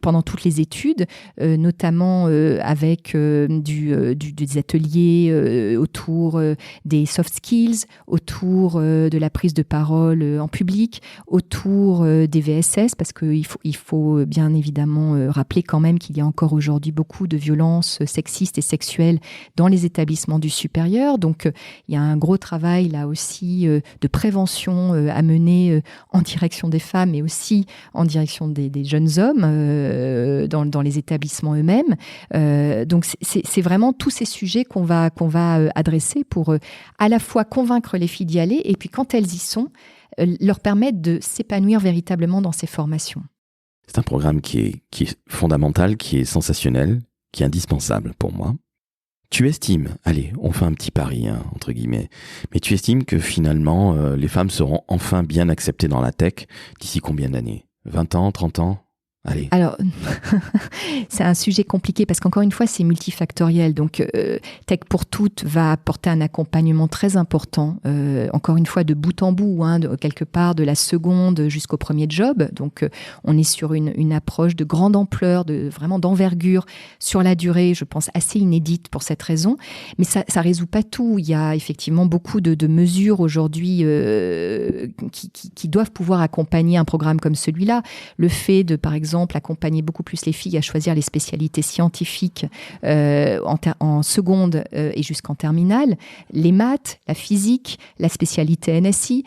pendant toutes les études, notamment avec des ateliers autour des soft skills, autour de la prise de parole en public, autour des VSS, parce qu'il faut bien évidemment rappeler quand même qu'il y a encore aujourd'hui beaucoup de violences sexistes et sexuelles dans les établissements du supérieur. Donc, il y a un gros travail là aussi de prévention à mener en direction des femmes, mais aussi en direction des jeunes hommes dans les établissements eux-mêmes. Donc, c'est vraiment tous ces sujets qu'on va adresser pour à la fois convaincre les filles d'y aller et puis quand elles y sont, leur permettre de s'épanouir véritablement dans ces formations. C'est un programme qui est fondamental, qui est sensationnel, qui est indispensable pour moi. Tu estimes, allez, on fait un petit pari, entre guillemets, mais tu estimes que finalement, les femmes seront enfin bien acceptées dans la tech d'ici combien d'années ? 20 ans, 30 ans ? Allez. Alors, c'est un sujet compliqué parce qu'encore une fois, c'est multifactoriel. Donc, Tech pour toutes va apporter un accompagnement très important, encore une fois, de bout en bout, quelque part de la seconde jusqu'au premier job. Donc, on est sur une approche de grande ampleur, vraiment d'envergure sur la durée, je pense assez inédite pour cette raison. Mais ça résout pas tout. Il y a effectivement beaucoup de mesures aujourd'hui qui doivent pouvoir accompagner un programme comme celui-là. Le fait de, par exemple, accompagner beaucoup plus les filles à choisir les spécialités scientifiques en seconde et jusqu'en terminale, les maths, la physique, la spécialité NSI,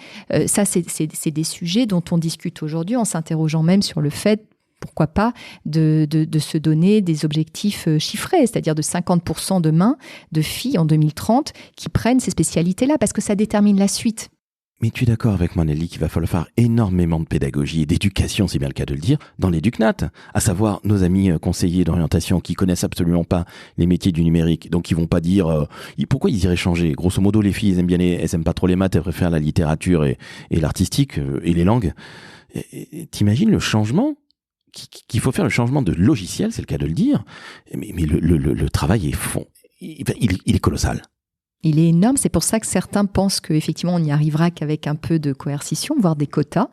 ça c'est des sujets dont on discute aujourd'hui en s'interrogeant même sur le fait, pourquoi pas, de se donner des objectifs chiffrés, c'est-à-dire de 50% demain de filles en 2030 qui prennent ces spécialités-là, parce que ça détermine la suite. Mais tu es d'accord avec moi, Nelly, qu'il va falloir faire énormément de pédagogie et d'éducation, c'est bien le cas de le dire, dans l'Éducnat, à savoir nos amis conseillers d'orientation qui connaissent absolument pas les métiers du numérique, donc ils vont pas dire pourquoi ils iraient changer. Grosso modo, les filles, elles aiment pas trop les maths, elles préfèrent la littérature et l'artistique et les langues. T'imagines le changement qu'il faut faire, le changement de logiciel, c'est le cas de le dire, mais le travail est il est colossal. Il est énorme, c'est pour ça que certains pensent qu'effectivement on n'y arrivera qu'avec un peu de coercition, voire des quotas.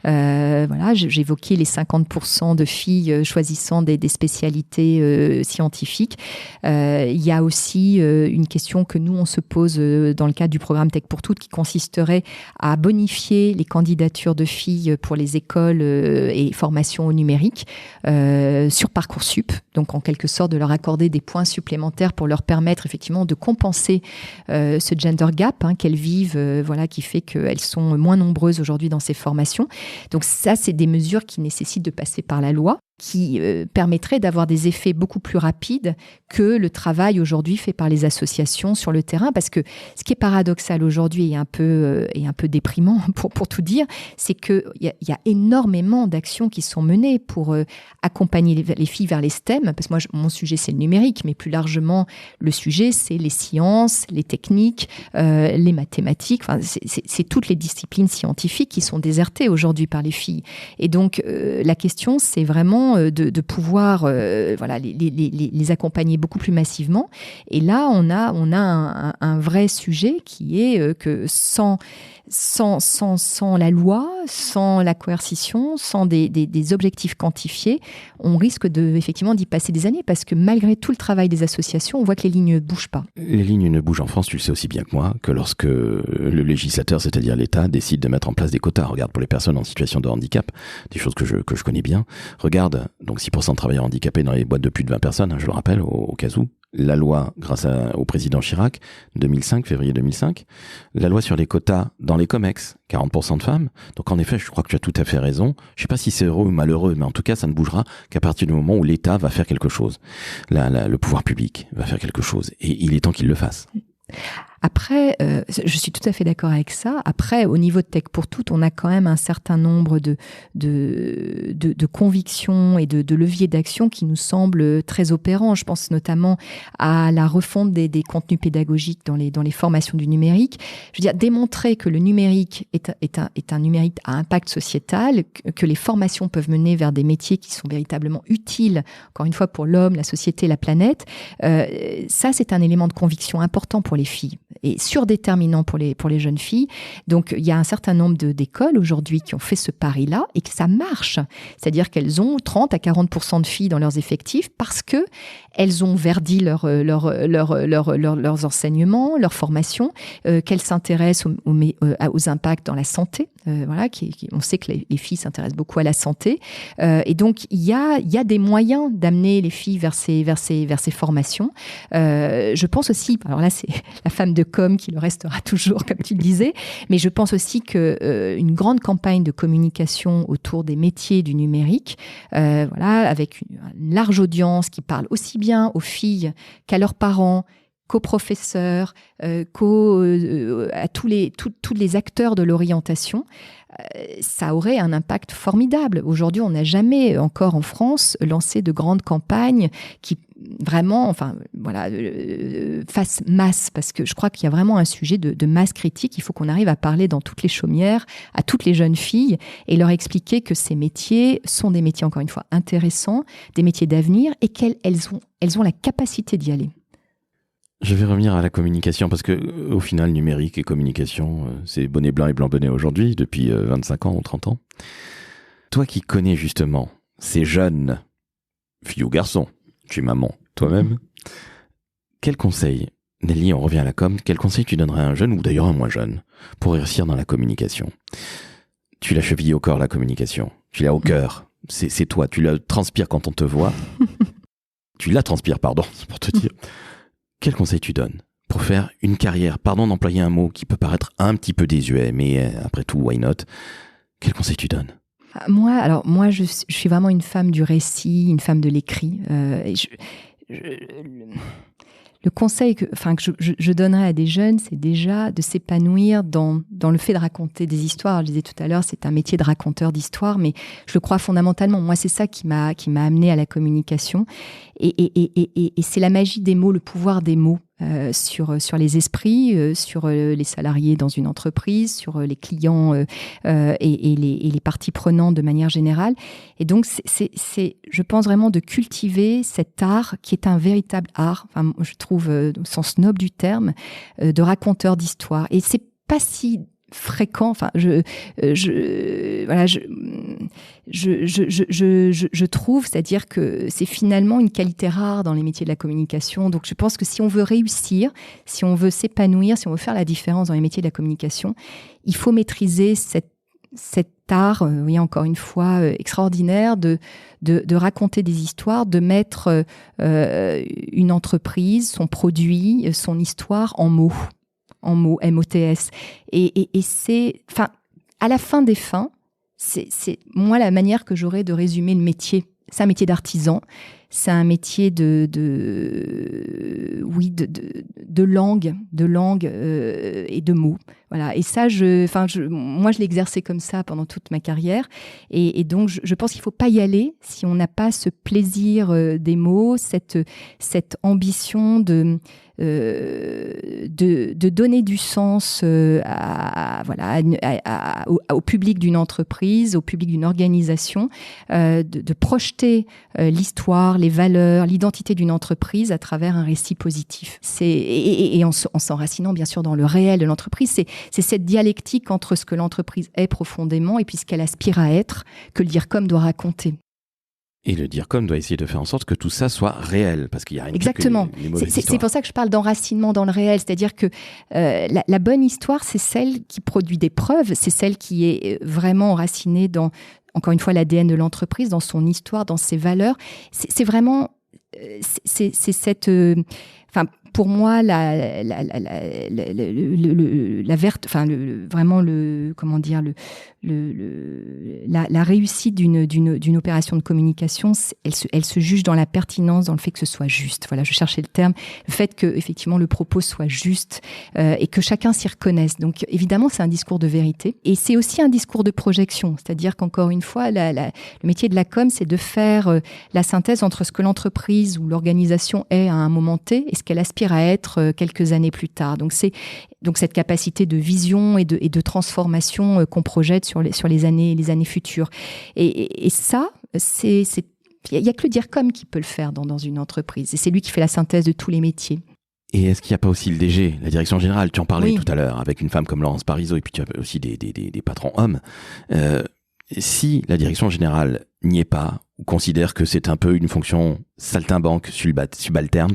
J'évoquais les 50% de filles choisissant des spécialités scientifiques. Il y a aussi une question que nous on se pose dans le cadre du programme Tech pour toutes, qui consisterait à bonifier les candidatures de filles pour les écoles et formations au numérique sur Parcoursup. Donc en quelque sorte de leur accorder des points supplémentaires pour leur permettre effectivement de compenser ce gender gap qu'elles vivent, qui fait qu'elles sont moins nombreuses aujourd'hui dans ces formations. Donc ça, c'est des mesures qui nécessitent de passer par la loi, qui permettrait d'avoir des effets beaucoup plus rapides que le travail aujourd'hui fait par les associations sur le terrain. Parce que ce qui est paradoxal aujourd'hui et un peu déprimant pour tout dire, c'est qu'il y a énormément d'actions qui sont menées pour accompagner les filles vers les STEM. Parce que moi, mon sujet, c'est le numérique, mais plus largement, le sujet, c'est les sciences, les techniques, les mathématiques. Enfin, c'est toutes les disciplines scientifiques qui sont désertées aujourd'hui par les filles. Et donc, la question, c'est vraiment de pouvoir les accompagner beaucoup plus massivement. Et là, on a un vrai sujet qui est que sans la loi, sans la coercition, sans des objectifs quantifiés, on risque effectivement d'y passer des années, parce que malgré tout le travail des associations, on voit que les lignes ne bougent pas. Les lignes ne bougent en France, tu le sais aussi bien que moi, que lorsque le législateur, c'est-à-dire l'État, décide de mettre en place des quotas. Regarde, pour les personnes en situation de handicap, des choses que je connais bien. Regarde, donc 6% de travailleurs handicapés dans les boîtes de plus de 20 personnes, je le rappelle, au cas où. La loi, grâce au président Chirac, février 2005, la loi sur les quotas dans les COMEX, 40% de femmes. Donc en effet, je crois que tu as tout à fait raison. Je sais pas si c'est heureux ou malheureux, mais en tout cas, ça ne bougera qu'à partir du moment où l'État va faire quelque chose. Le pouvoir public va faire quelque chose. Et il est temps qu'il le fasse. Après, je suis tout à fait d'accord avec ça. Après, au niveau de Tech pour Toutes, on a quand même un certain nombre de convictions et de leviers d'action qui nous semblent très opérants. Je pense notamment à la refonte des contenus pédagogiques dans les formations du numérique. Je veux dire, démontrer que le numérique est un numérique à impact sociétal, que les formations peuvent mener vers des métiers qui sont véritablement utiles, encore une fois, pour l'homme, la société, la planète. Ça, c'est un élément de conviction important pour les filles et surdéterminant pour les jeunes filles. Donc, il y a un certain nombre d'écoles aujourd'hui qui ont fait ce pari-là et que ça marche. C'est-à-dire qu'elles ont 30 à 40% de filles dans leurs effectifs parce que elles ont verdi leurs enseignements, leurs formations, qu'elles s'intéressent aux impacts dans la santé. Voilà, on sait que les filles s'intéressent beaucoup à la santé. Et donc, il y a des moyens d'amener les filles vers ces formations. Je pense aussi, alors là, c'est la femme de com qui le restera toujours, comme tu le disais, mais je pense aussi qu'une grande campagne de communication autour des métiers du numérique, voilà, avec une large audience qui parle aussi bien aux filles qu'à leurs parents, qu'aux professeurs, à tous les acteurs de l'orientation, ça aurait un impact formidable. Aujourd'hui, on n'a jamais encore en France lancé de grandes campagnes qui vraiment, enfin, voilà, fassent masse, parce que je crois qu'il y a vraiment un sujet de masse critique. Il faut qu'on arrive à parler dans toutes les chaumières à toutes les jeunes filles et leur expliquer que ces métiers sont des métiers, encore une fois, intéressants, des métiers d'avenir et qu'elles ont la capacité d'y aller. Je vais revenir à la communication parce que au final, numérique et communication, c'est bonnet blanc et blanc bonnet aujourd'hui, depuis 25 ans ou 30 ans. Toi qui connais justement ces jeunes, filles ou garçons, tu es maman toi-même, quel conseil, Nelly, on revient à la com, quel conseil tu donnerais à un jeune ou d'ailleurs un moins jeune pour réussir dans la communication? Tu l'as chevillée au corps, la communication, tu l'as au cœur, c'est toi, tu la transpires quand on te voit. Tu la transpires, pardon, c'est pour te dire. Quel conseil tu donnes pour faire une carrière? Pardon d'employer un mot qui peut paraître un petit peu désuet, mais après tout, why not? Quel conseil tu donnes? Moi, je suis vraiment une femme du récit, une femme de l'écrit. Le conseil que je donnerais à des jeunes, c'est déjà de s'épanouir dans le fait de raconter des histoires. Je disais tout à l'heure, c'est un métier de raconteur d'histoire, mais je le crois fondamentalement. Moi, c'est ça qui m'a amenée à la communication. Et c'est la magie des mots, le pouvoir des mots sur les esprits, sur les salariés dans une entreprise, sur les clients et les parties prenantes de manière générale. Et donc, c'est, je pense vraiment de cultiver cet art qui est un véritable art, enfin, je trouve, au sens noble du terme, de raconteur d'histoire. Et c'est pas si fréquent. Enfin, je trouve, c'est-à-dire que c'est finalement une qualité rare dans les métiers de la communication. Donc, je pense que si on veut réussir, si on veut s'épanouir, si on veut faire la différence dans les métiers de la communication, il faut maîtriser cet art, oui, encore une fois, extraordinaire de raconter des histoires, de mettre une entreprise, son produit, son histoire en mots, M-O-T-S. Et c'est, enfin, à la fin des fins, c'est moi la manière que j'aurais de résumer le métier. C'est un métier d'artisan, c'est un métier de langue et de mots. Voilà. Et ça, moi, je l'ai exercé comme ça pendant toute ma carrière. Et donc, je pense qu'il ne faut pas y aller si on n'a pas ce plaisir des mots, cette ambition de donner du sens au public d'une entreprise, au public d'une organisation, de projeter l'histoire, les valeurs, l'identité d'une entreprise à travers un récit positif. Et en s'enracinant bien sûr dans le réel de l'entreprise, c'est cette dialectique entre ce que l'entreprise est profondément et puis ce qu'elle aspire à être, que le DIRCOM doit raconter. Et le DIRCOM doit essayer de faire en sorte que tout ça soit réel, parce qu'il y a rien. Exactement. C'est pour ça que je parle d'enracinement dans le réel, c'est-à-dire que la bonne histoire, c'est celle qui produit des preuves, c'est celle qui est vraiment enracinée dans, encore une fois, l'ADN de l'entreprise, dans son histoire, dans ses valeurs. C'est vraiment, c'est cette, pour moi, la réussite d'une opération de communication, elle se juge dans la pertinence, dans le fait que ce soit juste. Voilà, je cherchais le terme. Le fait que, effectivement, le propos soit juste et que chacun s'y reconnaisse. Donc, évidemment, c'est un discours de vérité. Et c'est aussi un discours de projection. C'est-à-dire qu'encore une fois, le métier de la com, c'est de faire la synthèse entre ce que l'entreprise ou l'organisation est à un moment T et ce qu'elle aspire à être quelques années plus tard. Donc, c'est cette capacité de vision et de transformation qu'on projette sur les années futures. Et ça, il n'y a que le DIRCOM qui peut le faire dans une entreprise. Et c'est lui qui fait la synthèse de tous les métiers. Et est-ce qu'il n'y a pas aussi le DG, la direction générale? Tu en parlais tout à l'heure, avec une femme comme Laurence Parisot, et puis tu as aussi des patrons hommes. Si la direction générale n'y est pas, ou considère que c'est un peu une fonction saltimbanque, subalterne,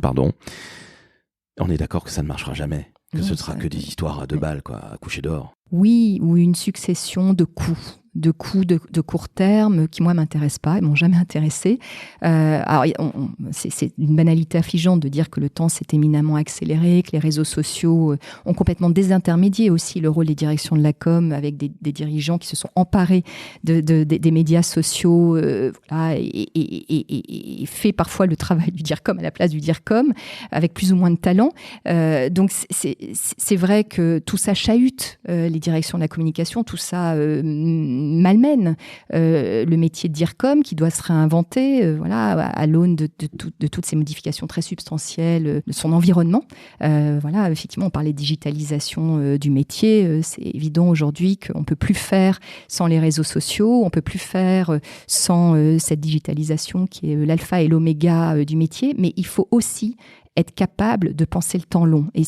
on est d'accord que ça ne marchera jamais. Que ce sera que des histoires à 2 balles, à coucher dehors. Oui, ou une succession de coups de court terme qui, moi, m'intéressent pas, ils m'ont jamais intéressé. Alors, c'est une banalité affligeante de dire que le temps s'est éminemment accéléré, que les réseaux sociaux ont complètement désintermédié aussi le rôle des directions de la com avec des dirigeants qui se sont emparés des médias sociaux et fait parfois le travail du DIRCOM à la place du DIRCOM avec plus ou moins de talent. Donc, c'est vrai que tout ça chahute les directions de la communication, tout ça malmène le métier de DIRCOM qui doit se réinventer à l'aune de toutes ces modifications très substantielles de son environnement. Effectivement, on parlait de digitalisation du métier. C'est évident aujourd'hui qu'on ne peut plus faire sans les réseaux sociaux, on ne peut plus faire sans cette digitalisation qui est l'alpha et l'oméga du métier, mais il faut aussi être capable de penser le temps long. Et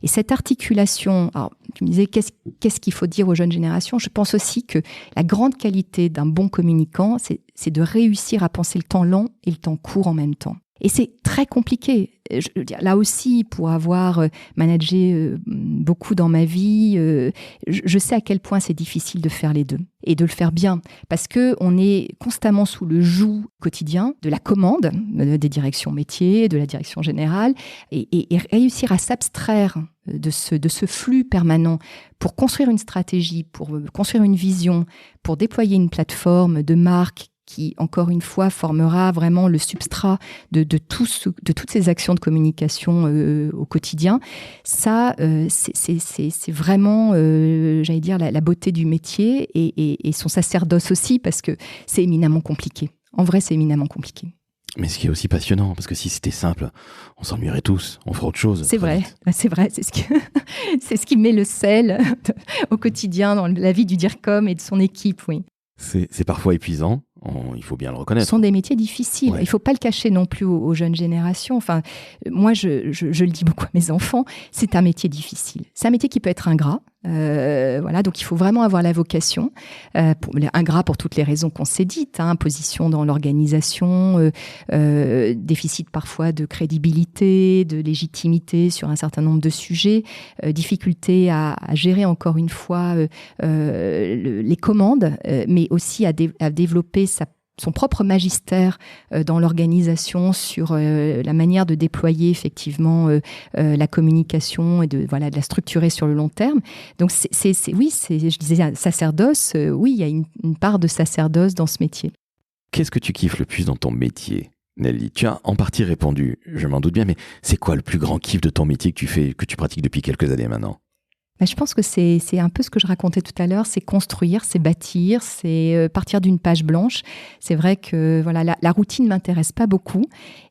cette articulation, alors, tu me disais, qu'est-ce qu'il faut dire aux jeunes générations? Je pense aussi que la grande qualité d'un bon communicant, c'est de réussir à penser le temps long et le temps court en même temps. Et c'est très compliqué. Je veux dire, là aussi, pour avoir managé beaucoup dans ma vie, je sais à quel point c'est difficile de faire les deux et de le faire bien, parce que on est constamment sous le joug quotidien de la commande des directions métiers, de la direction générale, et réussir à s'abstraire de ce flux permanent pour construire une stratégie, pour construire une vision, pour déployer une plateforme de marque qui, encore une fois, formera vraiment le substrat de toutes ces actions de communication au quotidien. Ça, c'est vraiment, j'allais dire, la beauté du métier et son sacerdoce aussi, parce que c'est éminemment compliqué. En vrai, c'est éminemment compliqué. Mais ce qui est aussi passionnant, parce que si c'était simple, on s'ennuierait tous, on ferait autre chose. C'est vrai, c'est ce qui met le sel au quotidien dans la vie du DIRCOM et de son équipe, oui. C'est parfois épuisant, il faut bien le reconnaître. Ce sont des métiers difficiles. Ouais. Il ne faut pas le cacher non plus aux jeunes générations. Enfin, moi, je le dis beaucoup à mes enfants, c'est un métier difficile. C'est un métier qui peut être ingrat. Donc il faut vraiment avoir la vocation, ingrat pour toutes les raisons qu'on s'est dites, position dans l'organisation, déficit parfois de crédibilité, de légitimité sur un certain nombre de sujets, difficulté à gérer encore une fois les commandes, mais aussi à développer son propre magistère dans l'organisation sur la manière de déployer effectivement la communication et de la structurer sur le long terme. Donc je disais sacerdoce, oui, il y a une part de sacerdoce dans ce métier. Qu'est-ce que tu kiffes le plus dans ton métier, Nelly? Tu as en partie répondu, je m'en doute bien, mais c'est quoi le plus grand kiff de ton métier que tu pratiques depuis quelques années maintenant? Je pense que c'est un peu ce que je racontais tout à l'heure, c'est construire, c'est bâtir, c'est partir d'une page blanche. C'est vrai que la routine m'intéresse pas beaucoup.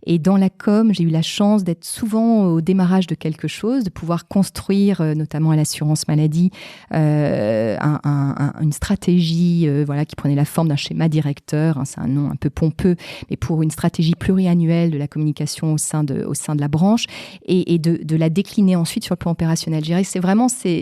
Et dans la com, j'ai eu la chance d'être souvent au démarrage de quelque chose, de pouvoir construire, notamment à l'assurance maladie, une stratégie qui prenait la forme d'un schéma directeur. C'est un nom un peu pompeux, mais pour une stratégie pluriannuelle de la communication au sein de la branche et de la décliner ensuite sur le plan opérationnel. Je dirais que c'est vraiment cette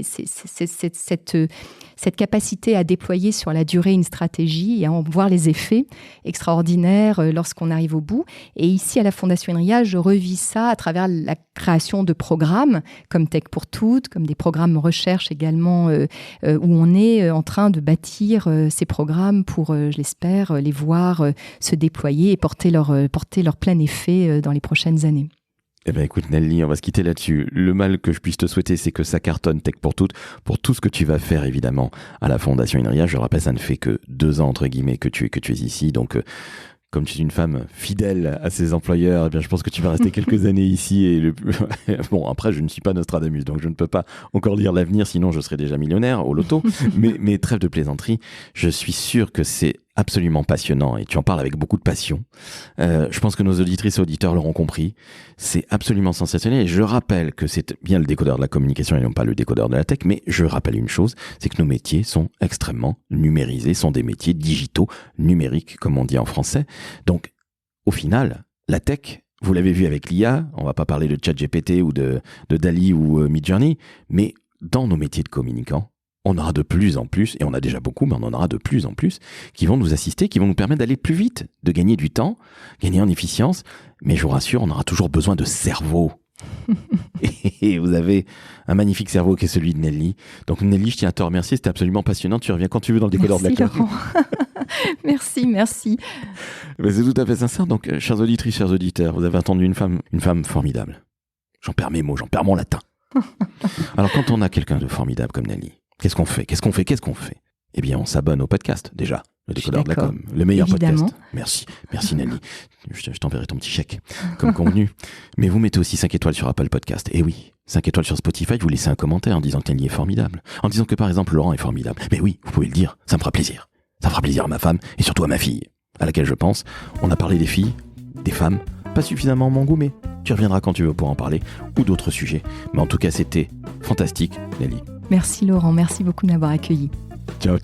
capacité à déployer sur la durée une stratégie et à en voir les effets extraordinaires lorsqu'on arrive au bout. Et ici, à la Fondation INRIA, je revis ça à travers la création de programmes comme Tech pour toutes, comme des programmes recherche également, où on est en train de bâtir ces programmes pour, je l'espère, les voir se déployer et porter leur plein effet dans les prochaines années. Eh bien écoute Nelly, on va se quitter là-dessus. Le mal que je puisse te souhaiter, c'est que ça cartonne Tech pour toutes, pour tout ce que tu vas faire évidemment à la Fondation INRIA. Je le rappelle, ça ne fait que 2 ans entre guillemets que tu es ici, donc comme tu es une femme fidèle à ses employeurs, eh bien je pense que tu vas rester quelques années ici. Et bon, après je ne suis pas Nostradamus, donc je ne peux pas encore lire l'avenir, sinon je serais déjà millionnaire au loto. mais trêve de plaisanterie, je suis sûr que c'est absolument passionnant et tu en parles avec beaucoup de passion. Je pense que nos auditrices et auditeurs l'auront compris. C'est absolument sensationnel et je rappelle que c'est bien le décodeur de la communication et non pas le décodeur de la tech, mais je rappelle une chose, c'est que nos métiers sont extrêmement numérisés, sont des métiers digitaux, numériques comme on dit en français. Donc au final, la tech, vous l'avez vu avec l'IA, on va pas parler de ChatGPT ou de DALL-E ou Midjourney, mais dans nos métiers de communicants, on aura de plus en plus, et on a déjà beaucoup, mais on en aura de plus en plus, qui vont nous assister, qui vont nous permettre d'aller plus vite, de gagner du temps, gagner en efficience. Mais je vous rassure, on aura toujours besoin de cerveau. Et vous avez un magnifique cerveau qui est celui de Nelly. Donc Nelly, je tiens à te remercier, c'était absolument passionnant. Tu reviens quand tu veux dans le décodeur de la Merci Laurent. Merci. Mais c'est tout à fait sincère. Donc, chères auditrices, chers auditeurs, vous avez entendu une femme formidable. J'en perds mes mots, j'en perds mon latin. Alors quand on a quelqu'un de formidable comme Nelly, Qu'est-ce qu'on fait Eh bien, on s'abonne au podcast, déjà. Le décodeur de la com, le meilleur podcast. Merci Nelly. Je t'enverrai ton petit chèque, comme convenu. Mais vous mettez aussi 5 étoiles sur Apple Podcast. Et oui, 5 étoiles sur Spotify, vous laissez un commentaire en disant que Nelly est formidable. En disant que, par exemple, Laurent est formidable. Mais oui, vous pouvez le dire, ça me fera plaisir. Ça fera plaisir à ma femme et surtout à ma fille, à laquelle je pense. On a parlé des filles, des femmes, pas suffisamment à mon goût, mais tu reviendras quand tu veux pour en parler, ou d'autres sujets. Mais en tout cas, c'était fantastique, Nelly. Merci Laurent, merci beaucoup de m'avoir accueilli. Ciao.